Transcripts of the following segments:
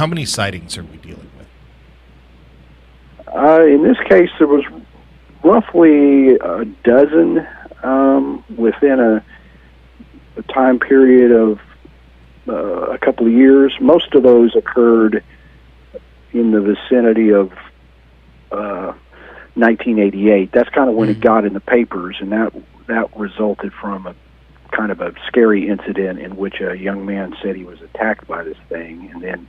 how many sightings are we dealing with? In this case, there was roughly a dozen within a time period of a couple of years. Most of those occurred in the vicinity of 1988. That's kind of when it got in the papers, and that resulted from a kind of a scary incident in which a young man said he was attacked by this thing. And then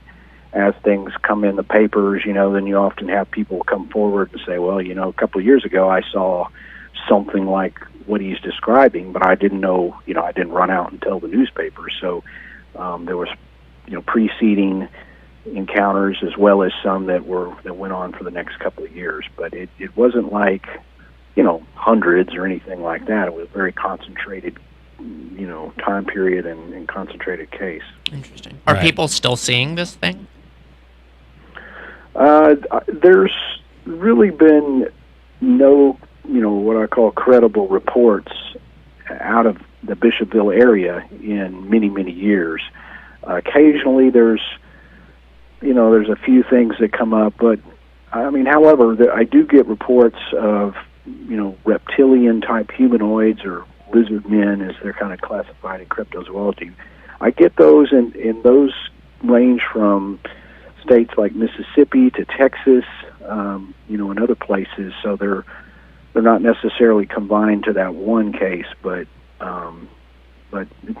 as things come in the papers, then you often have people come forward and say, well, a couple of years ago I saw something like what he's describing, but I didn't know, I didn't run out and tell the newspaper. So there was, preceding encounters as well as some that went on for the next couple of years. But it wasn't like, hundreds or anything like that. It was a very concentrated, time period and concentrated case. Interesting. Are people still seeing this thing? There's really been no, what I call credible reports out of the Bishopville area in many, many years. Occasionally there's a few things that come up, but however, I do get reports of, reptilian-type humanoids or lizardmen, as they're kind of classified in cryptozoology. I get those, and those range from states like Mississippi to Texas, and other places. So they're not necessarily confined to that one case, but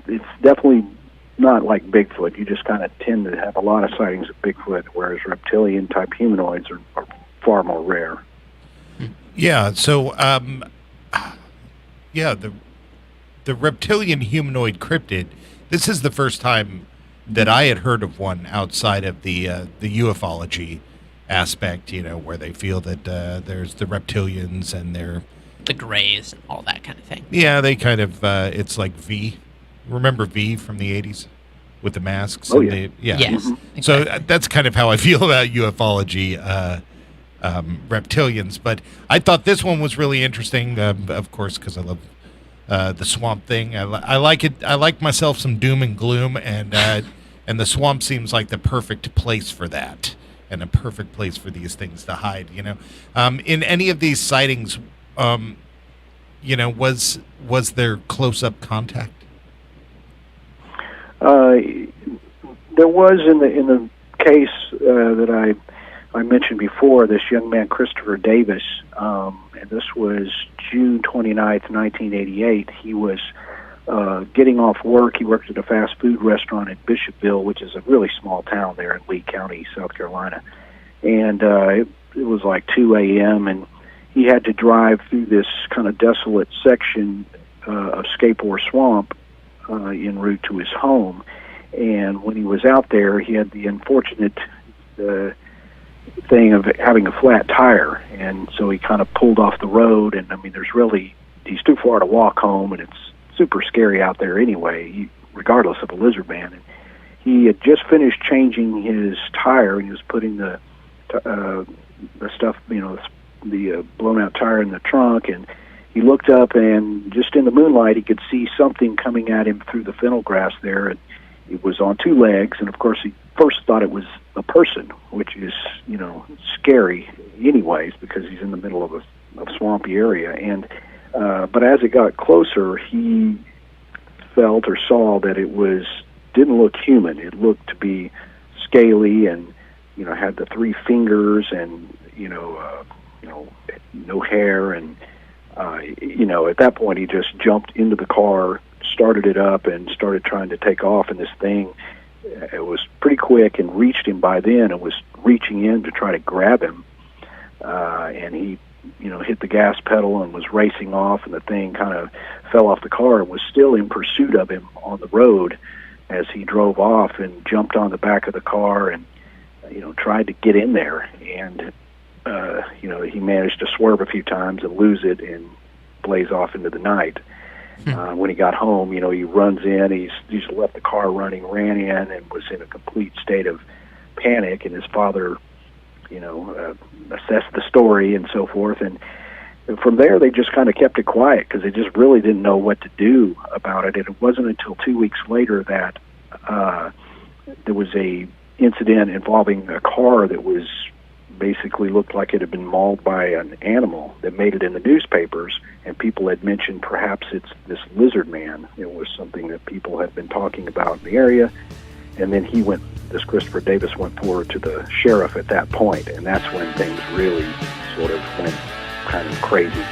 it's definitely not like Bigfoot. You just kind of tend to have a lot of sightings of Bigfoot, whereas reptilian-type humanoids are far more rare. Yeah, so, the reptilian humanoid cryptid, this is the first time that I had heard of one outside of the ufology aspect, where they feel that there's the reptilians and they're... The Greys and all that kind of thing. Yeah, they kind of, it's like V. Remember V from the 80s with the masks? Oh, yeah. Yes. Mm-hmm. So that's kind of how I feel about ufology reptilians. But I thought this one was really interesting, of course, because I love the swamp thing. I like it. I like myself some doom and gloom, and the swamp seems like the perfect place for that, and a perfect place for these things to hide. In any of these sightings, was there close-up contact? There was in the case that I mentioned before, this young man Christopher Davis, and this was June 29th, 1988. He was getting off work. He worked at a fast food restaurant in Bishopville, which is a really small town there in Lee County, South Carolina. And it was like 2 a.m., and he had to drive through this kind of desolate section of Scape swamp en route to his home. And when he was out there, he had the unfortunate thing of having a flat tire, and so he kind of pulled off the road. And he's too far to walk home, and it's super scary out there anyway, regardless of a lizard man. And he had just finished changing his tire, and he was putting the stuff, the blown out tire in the trunk, and he looked up, and just in the moonlight, he could see something coming at him through the fennel grass there, and it was on two legs. And of course, he first thought it was a person, which is, scary anyways, because he's in the middle of a swampy area. And but as it got closer, he felt or saw that it didn't look human. It looked to be scaly, and had the three fingers, and no hair. And at that point, he just jumped into the car, started it up, and started trying to take off. And this thing, it was pretty quick and reached him by then, and was reaching in to try to grab him. And he, hit the gas pedal and was racing off, and the thing kind of fell off the car and was still in pursuit of him on the road as he drove off, and jumped on the back of the car and, tried to get in there. And, he managed to swerve a few times and lose it and blaze off into the night. When he got home, he runs in, he's left the car running, ran in, and was in a complete state of panic. And his father, assessed the story and so forth. And from there, they just kind of kept it quiet, because they just really didn't know what to do about it. And it wasn't until 2 weeks later that there was a incident involving a car that was basically looked like it had been mauled by an animal that made it in the newspapers, and people had mentioned perhaps it's this lizardman. It was something that people had been talking about in the area, and then this Christopher Davis went forward to the sheriff at that point, and that's when things really sort of went kind of crazy.